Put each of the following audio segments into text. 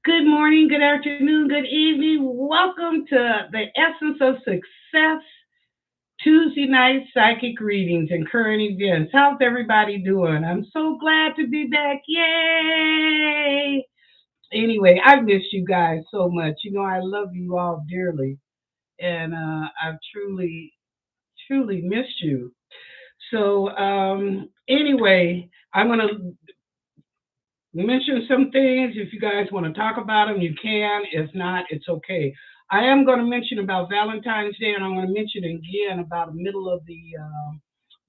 Good morning, good afternoon, good evening. Welcome to the Essence of Success Tuesday night psychic readings and current events. How's everybody doing? I'm so glad to be back. Yay! Anyway, I miss you guys so much. You know, I love you all dearly, and I've truly missed you. Anyway, I'm going to mention some things. If you guys want to talk about them, you can. If not, it's okay. I am going to mention about Valentine's Day, and I'm going to mention again about the middle of the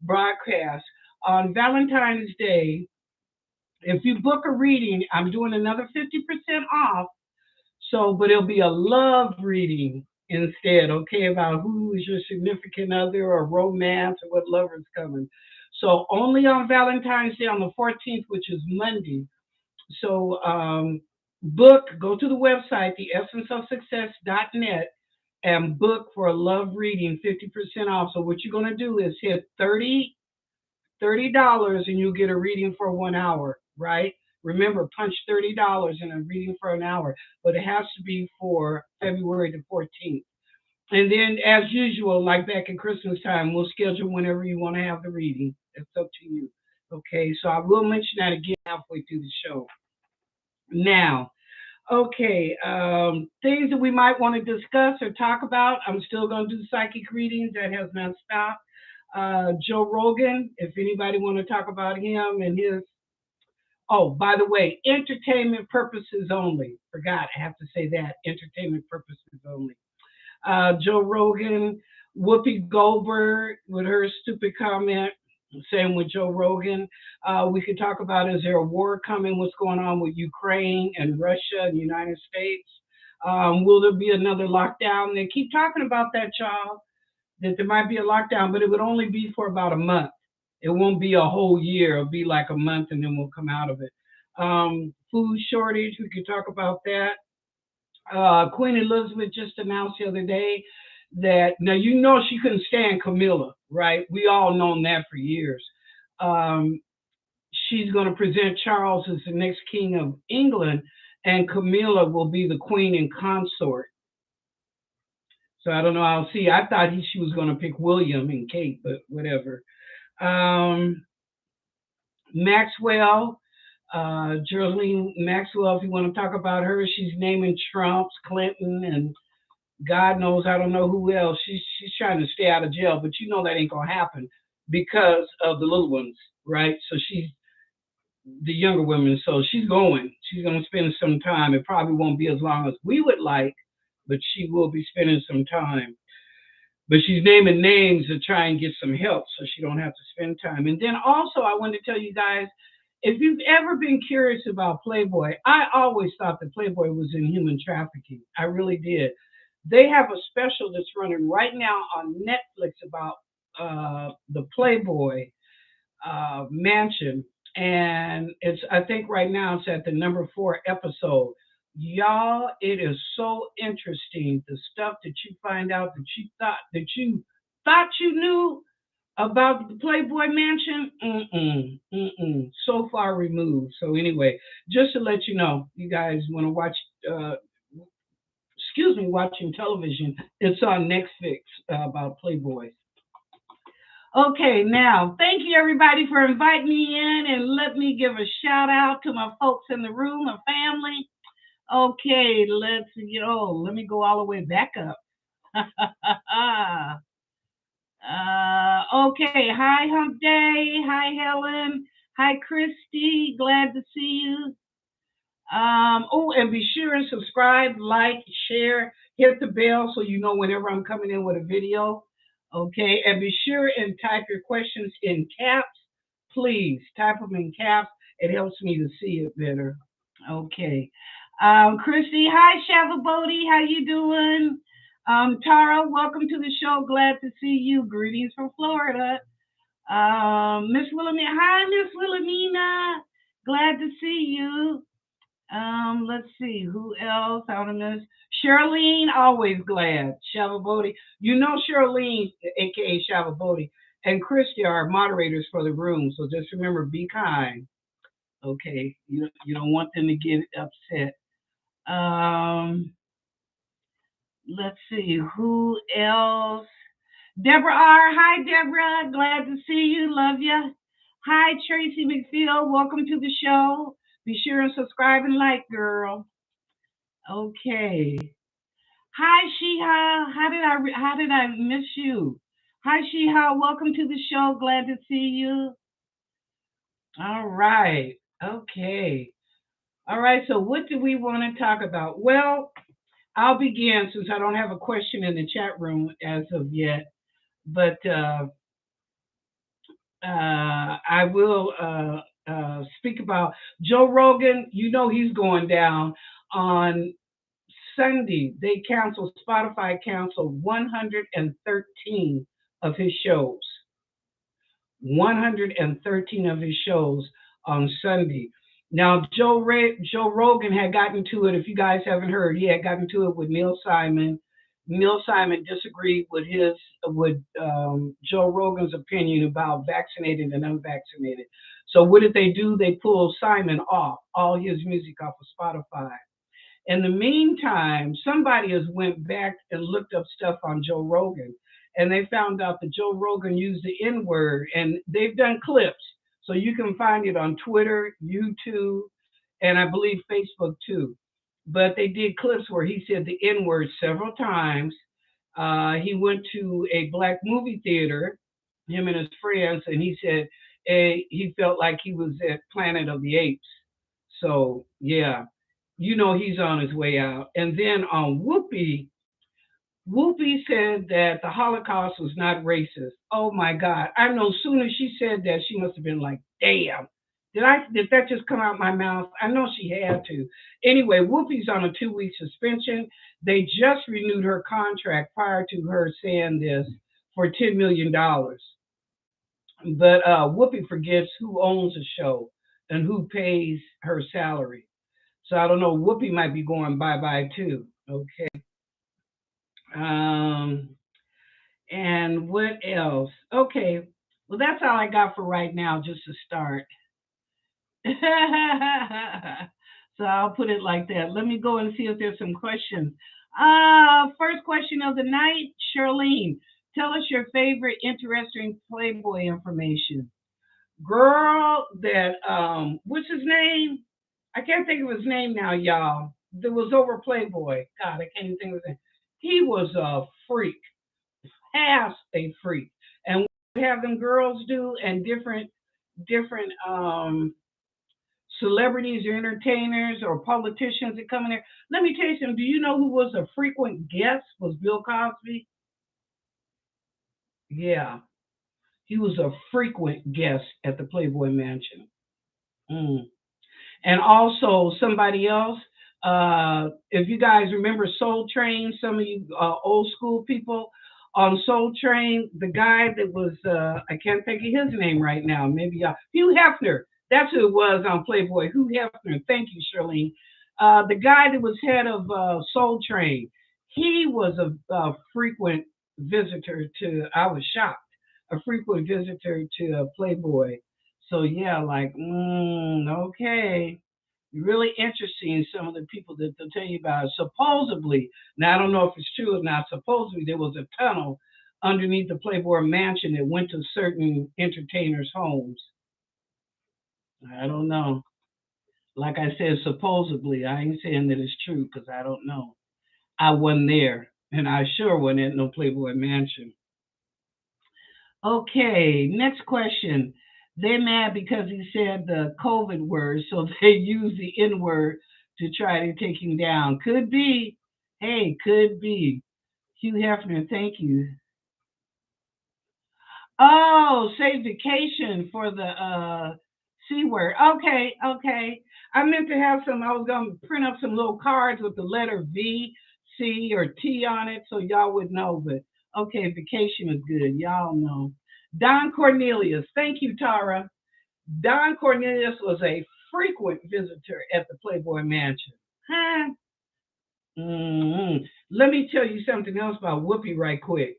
broadcast. On Valentine's Day, if you book a reading, I'm doing another 50% off. So, but it'll be a love reading instead, okay, about who is your significant other or romance or what lover's coming. So, only on Valentine's Day on the 14th, which is Monday, book, go to the website, theessenceofsuccess.net, and book for a love reading, 50% off. So what you're going to do is hit $30 and you'll get a reading for 1 hour, right? Remember, punch $30 in a reading for an hour, but it has to be for February the 14th. And then, as usual, like back in Christmas time, we'll schedule whenever you want to have the reading. It's up to you. Okay, so I will mention that again halfway through the show. Now, okay, things that we might want to discuss or talk about. I'm still going to do psychic readings. That has not stopped. Joe Rogan, if anybody want to talk about him and his. Oh, by the way, entertainment purposes only. Forgot, I have to say that. Entertainment purposes only. Joe Rogan, Whoopi Goldberg with her stupid comment. Same with Joe Rogan. We could talk about, is there a war coming? What's going on with Ukraine and Russia and the United States? Will there be another lockdown? They keep talking about that, y'all, that there might be a lockdown, but it would only be for about a month. It won't be a whole year. It'll be like a month and then we'll come out of it. Food shortage, we could talk about that. Queen Elizabeth just announced the other day that, now you know she couldn't stand Camilla, right? We all known that for years. Um, she's going to present Charles as the next king of England, and Camilla will be the queen and consort. So I don't know. I'll see. I thought she was going to pick William and Kate, but whatever. Um, Maxwell, Geraldine Maxwell, if you want to talk about her, she's naming Trump's, Clinton, and God knows I don't know who else. She's trying to stay out of jail, but you know that ain't gonna happen because of the little ones, right? So she's the younger women, so she's going. She's gonna spend some time. It probably won't be as long as we would like, but she will be spending some time. But she's naming names to try and get some help so she don't have to spend time. And then also I wanted to tell you guys, if you've ever been curious about Playboy, I always thought that Playboy was in human trafficking. I really did. They have a special that's running right now on Netflix about the Playboy mansion, and it's, I think right now it's at the number 4 episode. Y'all, it is so interesting the stuff that you find out that you knew about the Playboy Mansion. So far removed. So anyway, just to let you know, you guys want to watch. Uh, watching television. It's on Netflix about Playboy. Okay, now thank you everybody for inviting me in, and let me give a shout out to my folks in the room, my family. Okay, let me go all the way back up. Okay, hi Hump Day, hi Helen, hi Christy, glad to see you. Oh, and be sure and subscribe, like, share, hit the bell so you know whenever I'm coming in with a video. Okay, and be sure and type your questions in caps. Please type them in caps. It helps me to see it better. Okay. Christy, hi Shavabodi, how you doing? Tara, welcome to the show. Glad to see you. Greetings from Florida. Miss Wilhelmina, hi Miss Wilhelmina. Glad to see you. Let's see who else out of this. Charlene, always glad. Shavabodi, you know Charlene, aka Shavabodi, and Christy are moderators for the room. So just remember, be kind. Okay, you don't want them to get upset. Um, let's see who else. Deborah R. Hi, Deborah. Glad to see you. Love you. Hi, Tracy McPhail. Welcome to the show. Be sure and subscribe and like, girl. Okay. Hi, Shiha. How did I miss you? Hi, Shiha. Welcome to the show. Glad to see you. All right. Okay. All right. So, what do we want to talk about? Well, I'll begin since I don't have a question in the chat room as of yet. But I will speak about Joe Rogan. You know he's going down on Sunday. They canceled, Spotify canceled 113 of his shows. 113 of his shows on Sunday. Now, Joe Rogan had gotten to it. If you guys haven't heard, he had gotten to it with Neil Simon. Neil Simon disagreed with Joe Rogan's opinion about vaccinated and unvaccinated. So what did they do? They pulled Simon off all his music off of Spotify. In the meantime, somebody has went back and looked up stuff on Joe Rogan, and they found out that Joe Rogan used the N word, and they've done clips, so you can find it on Twitter, YouTube, and I believe Facebook too. But they did clips where he said the N word several times. He went to a black movie theater, him and his friends, and he said he felt like he was at Planet of the Apes. So yeah, you know he's on his way out. And then on Whoopi, Whoopi said that the Holocaust was not racist. Oh my God! I know. As soon as she said that, she must have been like, "Damn, did that just come out my mouth?" I know she had to. Anyway, Whoopi's on a 2-week suspension. They just renewed her contract prior to her saying this for $10 million. But Whoopi forgets who owns the show and who pays her salary. So I don't know. Whoopi might be going bye bye too. Okay. Um, and what else? Okay. Well, that's all I got for right now, just to start. So I'll put it like that. Let me go and see if there's some questions. First question of the night, Charlene. Tell us your favorite interesting Playboy information. Girl, that what's his name? I can't think of his name now, y'all. That was over Playboy. God, I can't even think of his name. He was a freak, past a freak. And what have them girls do, and different celebrities or entertainers or politicians that come in there. Let me tell you something. Do you know who was a frequent guest? Was Bill Cosby? Yeah, he was a frequent guest at the Playboy Mansion. Mm. And also somebody else. If you guys remember Soul Train, some of you old school people on Soul Train, the guy that was I can't think of his name right now. Maybe Hugh Hefner. That's who it was on Playboy. Hugh Hefner. Thank you, Shirley. The guy that was head of Soul Train. He was a frequent visitor to. I was shocked. A frequent visitor to Playboy. So yeah, like, okay, really interesting. Some of the people that they'll tell you about. Supposedly, now I don't know if it's true or not. Supposedly, there was a tunnel underneath the Playboy Mansion that went to certain entertainers' homes. I don't know. Like I said, supposedly, I ain't saying that it's true because I don't know. I wasn't there, and I sure wasn't at no Playboy Mansion. Okay, next question. They're mad because he said the COVID word, so they use the N word to try to take him down. Could be. Hey, could be. Hugh Hefner, thank you. Oh, say vacation for the C word. Okay, okay. I meant to have some, I was going to print up some little cards with the letter V, C, or T on it so y'all would know. But okay, vacation is good. Y'all know. Don Cornelius. Thank you, Tara. Don Cornelius was a frequent visitor at the Playboy Mansion. Huh? Let me tell you something else about Whoopi right quick.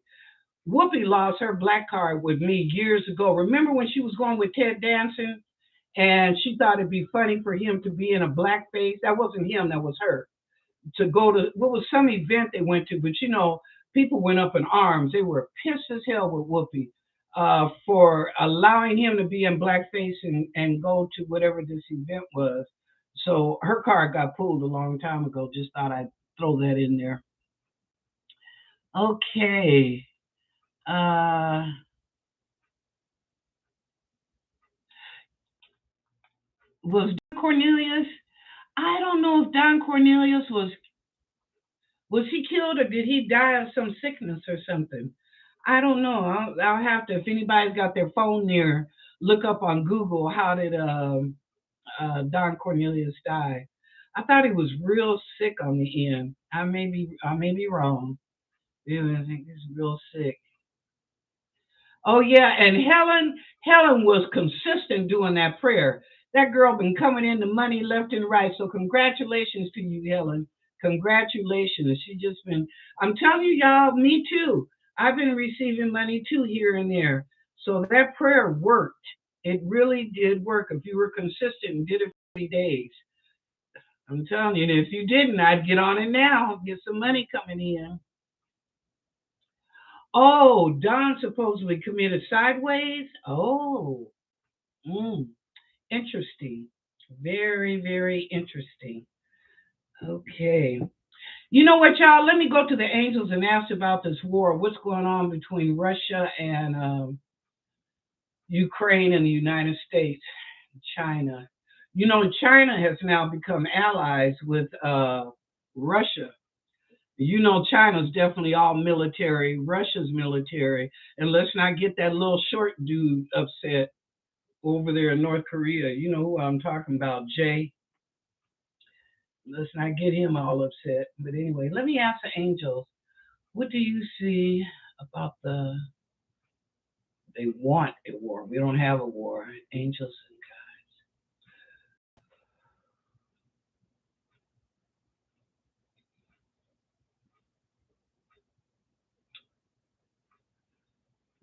Whoopi lost her black card with me years ago. Remember when she was going with Ted Danson and she thought it'd be funny for him to be in a black face? That wasn't him, that was her. to go to what was some event they went to, but people went up in arms. They were pissed as hell with Whoopi for allowing him to be in blackface and go to whatever this event was. So her card got pulled a long time ago. Just thought I'd throw that in there. Okay. Uh, was Don Cornelius? I don't know if Don Cornelius was he killed or did he die of some sickness or something? I don't know. I'll have to, if anybody's got their phone near, look up on Google how did Don Cornelius die. I thought he was real sick on the end. I may be wrong. Yeah, I think he's real sick. Oh yeah, and Helen was consistent doing that prayer. That girl been coming in the money left and right. So congratulations to you, Helen. Congratulations. She just been. I'm telling you, y'all. Me too. I've been receiving money too here and there. So that prayer worked. It really did work. If you were consistent and did it for 3 days, I'm telling you. And if you didn't, I'd get on it now. Get some money coming in. Oh, Don supposedly committed sideways. Oh, mm, interesting. Very, very interesting. Okay. You know what, y'all? Let me go to the angels and ask about this war. What's going on between Russia and Ukraine and the United States, China? China has now become allies with Russia. China's definitely all military, Russia's military. And let's not get that little short dude upset over there in North Korea. You know who I'm talking about, Jay. Let's not get him all upset. But anyway, let me ask the angels, what do you see about they want a war. We don't have a war. Angels.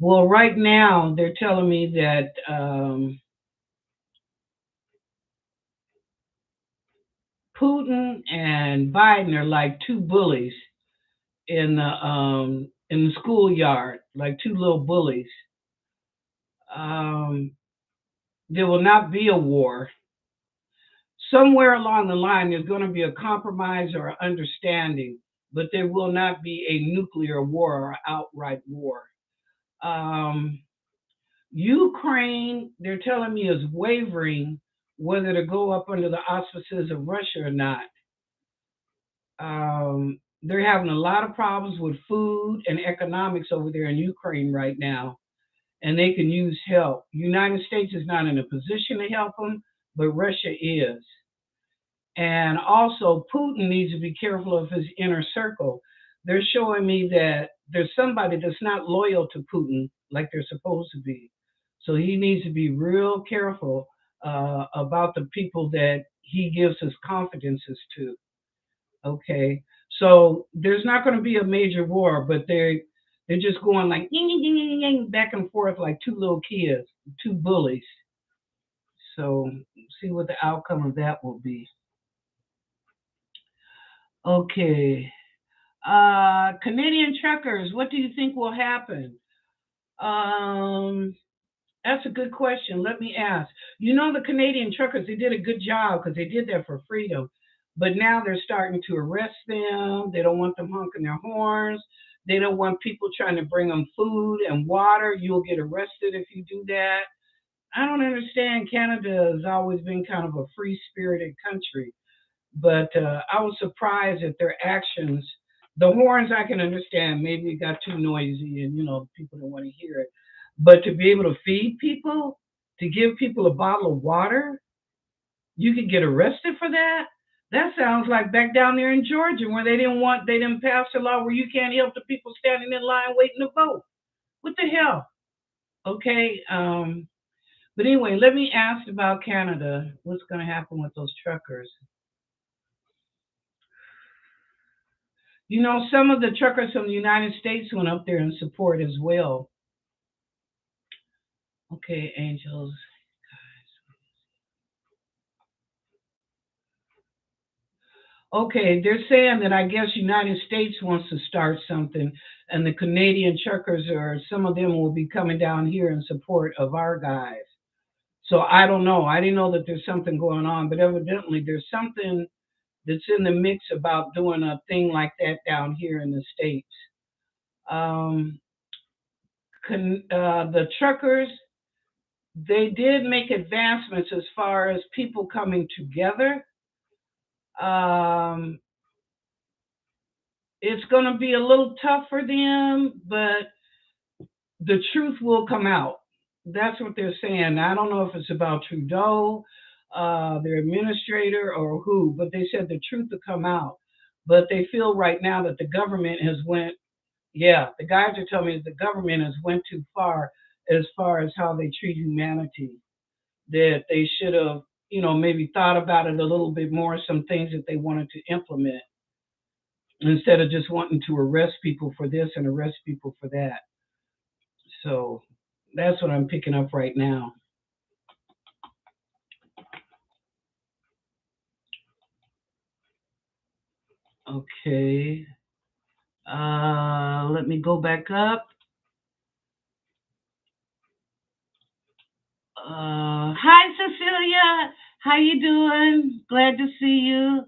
Well, right now they're telling me that Putin and Biden are like two bullies in the schoolyard, like two little bullies. Um, there will not be a war. Somewhere along the line, there's going to be a compromise or understanding, but there will not be a nuclear war or outright war. Um, Ukraine, they're telling me, is wavering whether to go up under the auspices of Russia or not. They're having a lot of problems with food and economics over there in Ukraine right now, and they can use help. The United States is not in a position to help them, but Russia is. And also, Putin needs to be careful of his inner circle. They're showing me that there's somebody that's not loyal to Putin like they're supposed to be. So he needs to be real careful about the people that he gives his confidences to. Okay, so there's not going to be a major war, but they're just going like ying, ying, ying, ying, ying, back and forth like two little kids, two bullies. So see what the outcome of that will be. Okay. Canadian truckers, what do you think will happen? Um, that's a good question. Let me ask. The Canadian truckers, they did a good job because they did that for freedom. But now they're starting to arrest them. They don't want them honking their horns. They don't want people trying to bring them food and water. You'll get arrested if you do that. I don't understand. Canada has always been kind of a free spirited country. But I was surprised at their actions. The horns I can understand. Maybe it got too noisy and people don't want to hear it. But to be able to feed people, to give people a bottle of water, you could get arrested for that. That sounds like back down there in Georgia where they didn't pass a law where you can't help the people standing in line waiting to vote. What the hell? Okay. But anyway, let me ask about Canada. What's going to happen with those truckers? Some of the truckers from the United States went up there in support as well. Okay, angels. Okay, they're saying that I guess United States wants to start something, and the Canadian truckers or some of them will be coming down here in support of our guys. So I don't know. I didn't know that there's something going on, but evidently there's something that's in the mix about doing a thing like that down here in the states. Um, the truckers, they did make advancements as far as people coming together. Um, it's going to be a little tough for them, but the truth will come out. That's what they're saying. I don't know if it's about Trudeau, their administrator, or who, but they said the truth will come out. But they feel right now that the government has went. Yeah, the guys are telling me that the government has went too far as how they treat humanity. That they should have, maybe thought about it a little bit more. Some things that they wanted to implement instead of just wanting to arrest people for this and arrest people for that. So that's what I'm picking up right now. Okay. Let me go back up. Hi, Cecilia. How you doing? Glad to see you.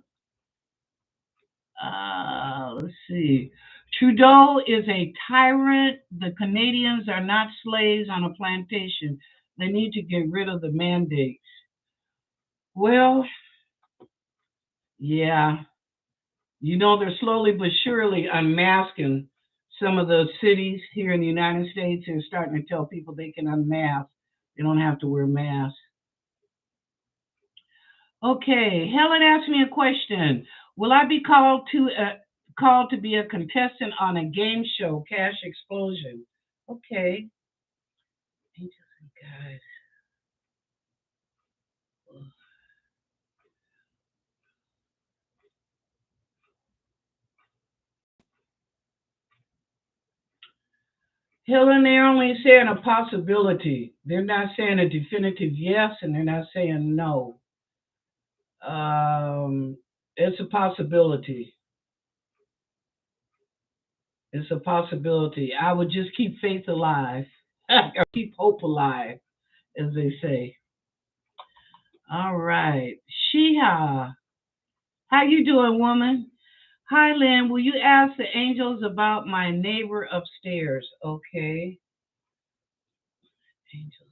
Let's see. Trudeau is a tyrant. The Canadians are not slaves on a plantation. They need to get rid of the mandate. Well, yeah. They're slowly but surely unmasking some of the cities here in the United States. They're starting to tell people they can unmask. They don't have to wear masks. Okay, Helen asked me a question. Will I be called to be a contestant on a game show, Cash Explosion? Okay. Guys. Helen, they're only saying a possibility. They're not saying a definitive yes, and they're not saying no. Um, it's a possibility. It's a possibility. I would just keep faith alive, or keep hope alive, as they say. All right, Shiha, how you doing, woman? Hi, Lynn. Will you ask the angels about my neighbor upstairs? Okay. Angels.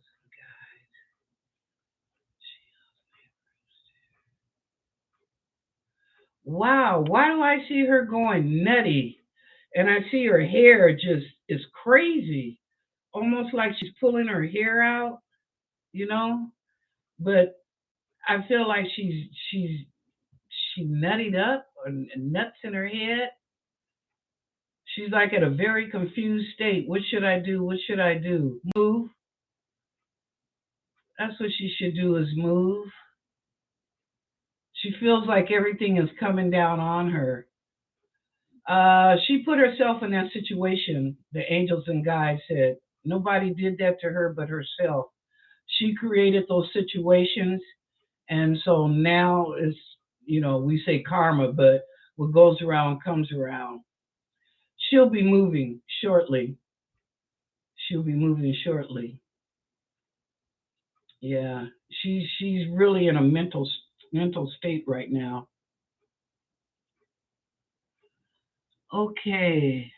Wow. Why do I see her going nutty? And I see her hair just is crazy, almost like she's pulling her hair out, you know. But I feel like she nutted up or nuts in her head. She's like at a very confused state. What should I do? What should I do? Move. That's what she should do is move. She feels like everything is coming down on her. She put herself in that situation. The angels and guides said nobody did that to her but herself. She created those situations, and so now it's we say karma, but what goes around comes around. She'll be moving shortly. She'll be moving shortly. Yeah, she's really in a mental state right now. Okay.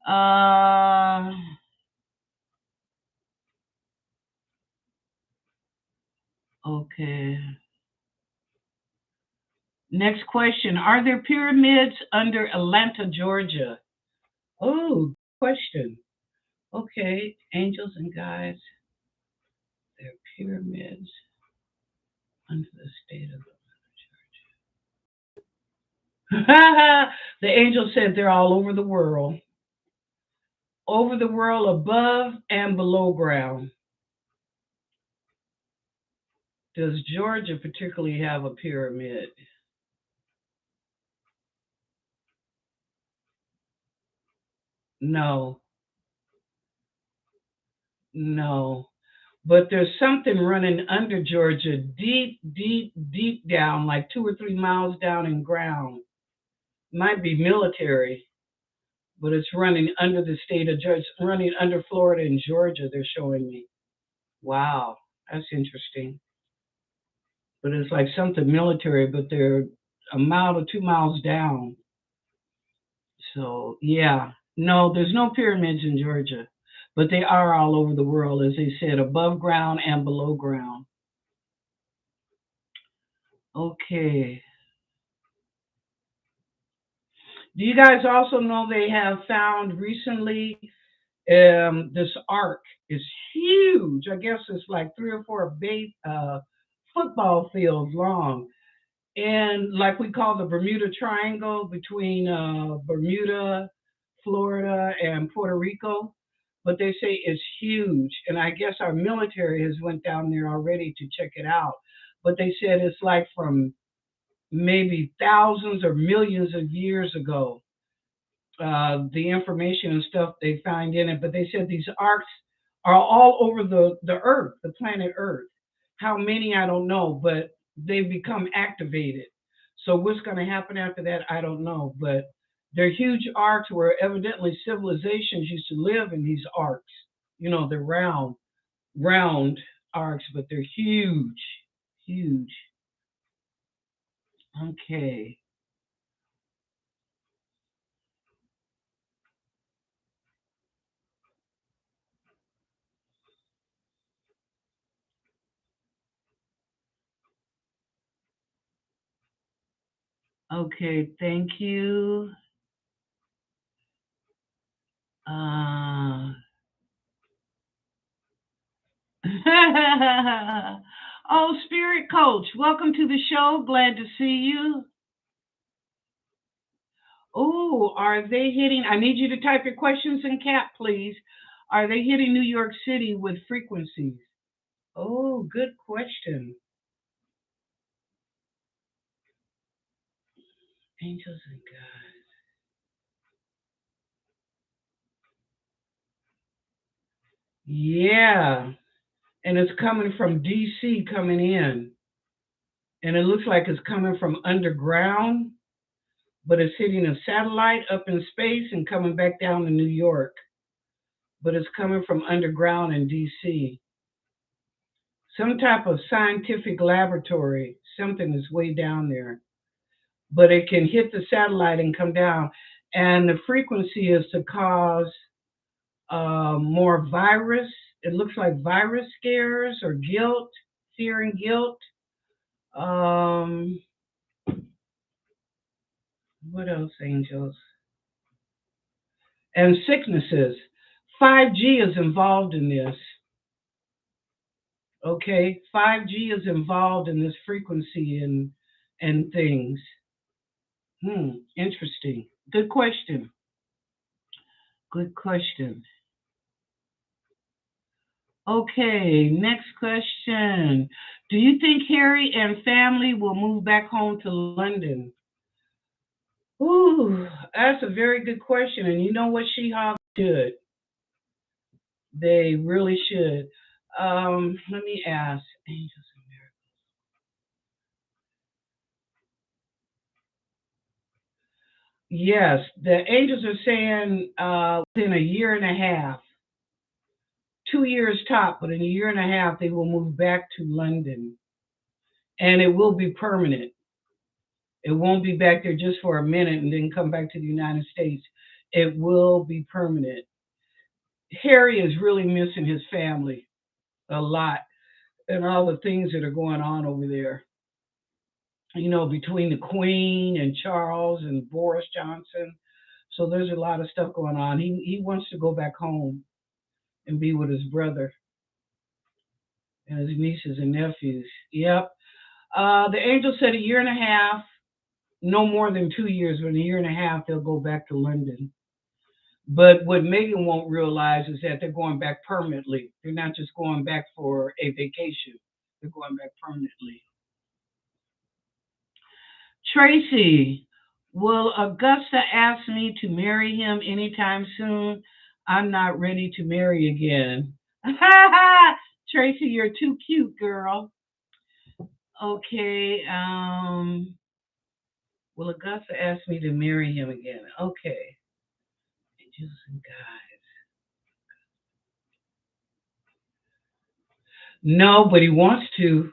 Uh, okay. Next question. Are there pyramids under Atlanta, Georgia? Oh, question. Okay. Angels and guides. There are pyramids under the state of Georgia. The angel said they're all over the world. Over the world, above and below ground. Does Georgia particularly have a pyramid? No, no. But there's something running under Georgia, deep, deep, deep down, like 2 or 3 miles down in ground. Might be military, but it's running under the state of Georgia, it's running under Florida and Georgia. They're showing me. Wow, that's interesting. But it's like something military, but they're a mile to 2 miles down. So yeah, no, there's no pyramids in Georgia, but they are all over the world, as they said, above ground and below ground. Okay. Do you guys also know they have found recently this arc is huge. I guess it's like 3 or 4 football fields long, and like we call the Bermuda Triangle between Bermuda, Florida, and Puerto Rico. But they say it's huge, and I guess our military has went down there already to check it out. But they said it's like from maybe thousands or millions of years ago. The information and stuff they find in it, but they said these arcs are all over the Earth, the planet Earth. How many I don't know, but they've become activated. So what's going to happen after that, I don't know. But they're huge arcs where evidently civilizations used to live in these arcs. They're round arcs, but they're huge, huge. Okay, okay, thank you. Uh, oh, Spirit Coach, welcome to the show. Glad to see you. Oh, are they hitting? I need you to type your questions in cap, please. Are they hitting New York City with frequencies? Oh, good question. Angels and God. Yeah, and it's coming from DC coming in, and it looks like it's coming from underground, but it's hitting a satellite up in space and coming back down to New York, but it's coming from underground in DC. Some type of scientific laboratory, something is way down there, but it can hit the satellite and come down. And the frequency is to cause more virus. It looks like virus scares or guilt, fear and guilt. Um, what else, angels? And sicknesses. 5G is involved in this. Okay, 5G is involved in this frequency and things. Interesting. Good question. Good question. Okay, next question. Do you think Harry and family will move back home to London? Ooh, that's a very good question. And you know what, She-Hulk should? They really should. Let me ask. Angels and Miracles. Yes, the angels are saying within a year and a half, 2 years top, but in a year and a half, they will move back to London. And it will be permanent. It won't be back there just for a minute and then come back to the United States. It will be permanent. Harry is really missing his family a lot and all the things that are going on over there. Between the Queen and Charles and Boris Johnson. So there's a lot of stuff going on. He wants to go back home and be with his brother and his nieces and nephews. Yep. The angel said a year and a half, no more than 2 years, but in a year and a half, they'll go back to London. But what Megan won't realize is that they're going back permanently. They're not just going back for a vacation, they're going back permanently. Tracy, will Augusta ask me to marry him anytime soon? I'm not ready to marry again. Tracy, you're too cute, girl. Okay. Will Augusta ask me to marry him again? Okay. Angels and guys. No, but he wants to.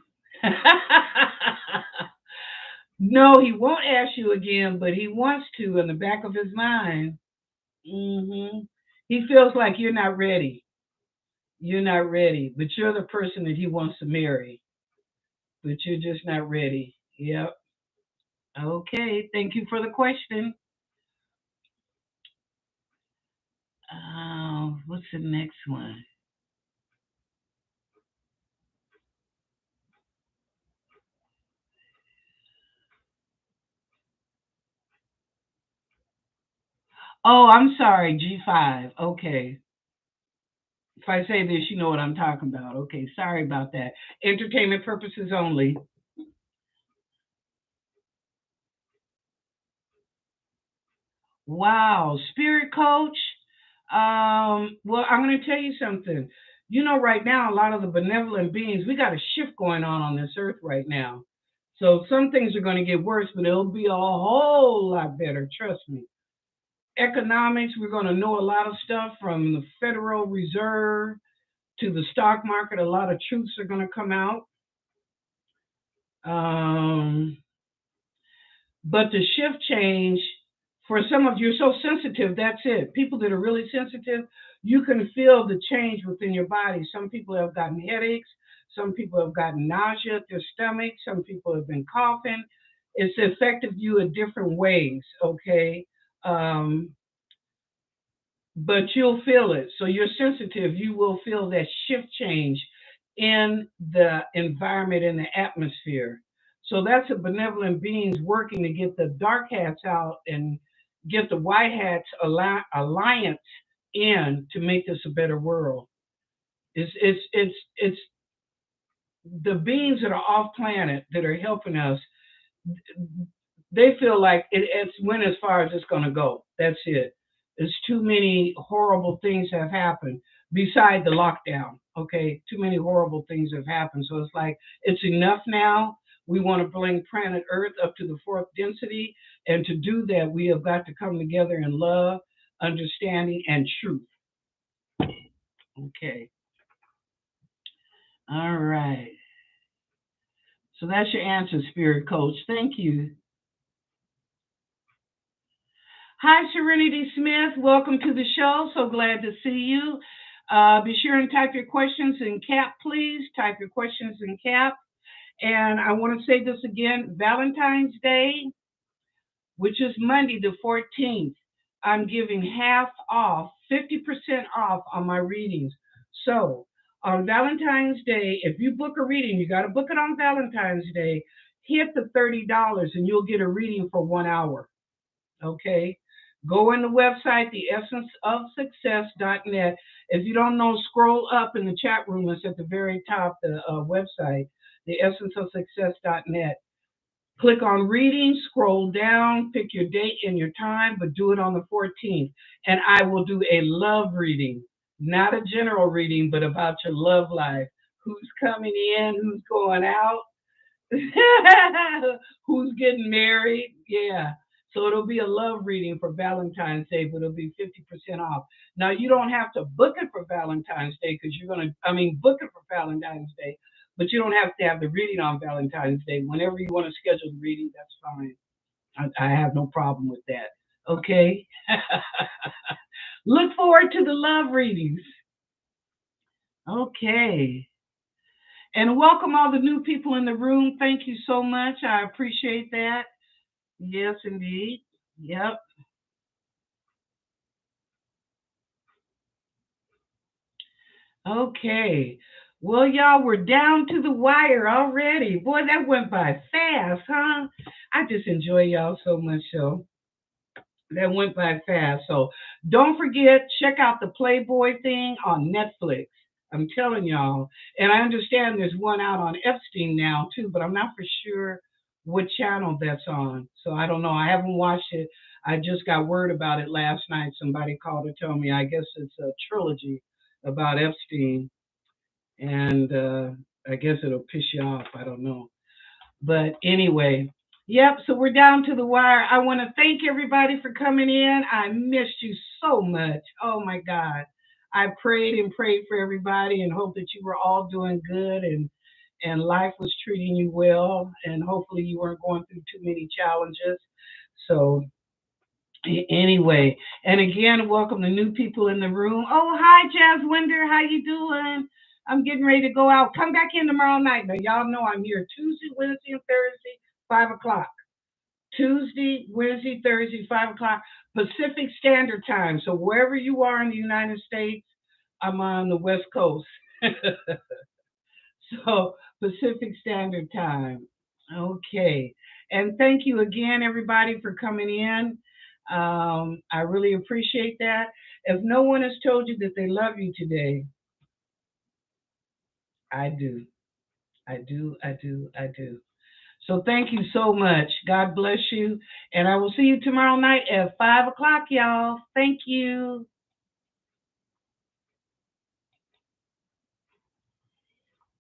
No, he won't ask you again, but he wants to in the back of his mind. He feels like you're not ready. You're not ready, but you're the person that he wants to marry, but you're just not ready. Yep. Okay. Thank you for the question. What's the next one? Oh, I'm sorry, G5. Okay. If I say this, you know what I'm talking about. Okay, sorry about that. Entertainment purposes only. Wow, spirit coach. Well, I'm going to tell you something. You know, right now, a lot of the benevolent beings, we got a shift going on this earth right now. So some things are going to get worse, but it'll be a whole lot better. Trust me. Economics, we're going to know a lot of stuff from the Federal Reserve to the stock market. A lot of truths are going to come out. Um, but the shift change for some of you are so sensitive, that's it. People that are really sensitive, you can feel the change within your body. Some people have gotten headaches, some people have gotten nausea at their stomach, some people have been coughing. It's affected you in different ways, okay? Um, but you'll feel it. So you're sensitive, you will feel that shift change in the environment, in the atmosphere. So that's the benevolent beings working to get the dark hats out and get the white hats alliance in to make this a better world. It's the beings that are off planet that are helping us. They feel like it's went as far as it's going to go. That's it. There's too many horrible things have happened beside the lockdown. Okay, too many horrible things have happened. So it's like it's enough now. We want to bring planet Earth up to the fourth density, and to do that, we have got to come together in love, understanding, and truth. Okay. All right. So that's your answer, Spirit Coach. Thank you. Hi, Serenity Smith. Welcome to the show. So glad to see you. Be sure and type your questions in cap, please. Type your questions in cap. And I want to say this again, Valentine's Day, which is Monday the 14th, I'm giving half off, 50% off on my readings. So on Valentine's Day, if you book a reading, you got to book it on Valentine's Day, hit the $30 and you'll get a reading for 1 hour. Okay? Go in the website, theessenceofsuccess.net. If you don't know, scroll up in the chat room. It's at the very top, the website, theessenceofsuccess.net. Click on reading, scroll down, pick your date and your time, but do it on the 14th. And I will do a love reading, not a general reading, but about your love life. Who's coming in, who's going out, who's getting married. Yeah. So it'll be a love reading for Valentine's Day, but it'll be 50% off. Now, you don't have to book it for Valentine's Day because book it for Valentine's Day, but you don't have to have the reading on Valentine's Day. Whenever you want to schedule the reading, that's fine. I have no problem with that. Okay? Look forward to the love readings. Okay. And welcome all the new people in the room. Thank you so much. I appreciate that. Yes, indeed. Yep. Okay. Well, y'all, we're down to the wire already. Boy, that went by fast, huh? I just enjoy y'all so much. So that went by fast. So don't forget, check out the Playboy thing on Netflix. I'm telling y'all. And I understand there's one out on Epstein now, too, but I'm not for sure what channel that's on. So I don't know. I haven't watched it. I just got word about it last night. Somebody called to tell me, I guess it's a trilogy about Epstein. and I guess it'll piss you off. I don't know. But anyway, yep, so we're down to the wire. I want to thank everybody for coming in. I missed you so much. Oh my God. I prayed and prayed for everybody and hope that you were all doing good and life was treating you well and hopefully you weren't going through too many challenges. So anyway, and again, welcome the new people in the room. Oh, hi, Jazz Winder. How you doing? I'm getting ready to go out. Come back in tomorrow night. Now, y'all know I'm here Tuesday, Wednesday, and Thursday, 5 o'clock. Tuesday, Wednesday, Thursday, 5 o'clock Pacific Standard Time. So wherever you are in the United States, I'm on the West Coast. So Pacific Standard Time. Okay. And thank you again, everybody, for coming in. I really appreciate that. If no one has told you that they love you today, I do. I do. I do. I do. So thank you so much. God bless you. And I will see you tomorrow night at 5 o'clock, y'all. Thank you.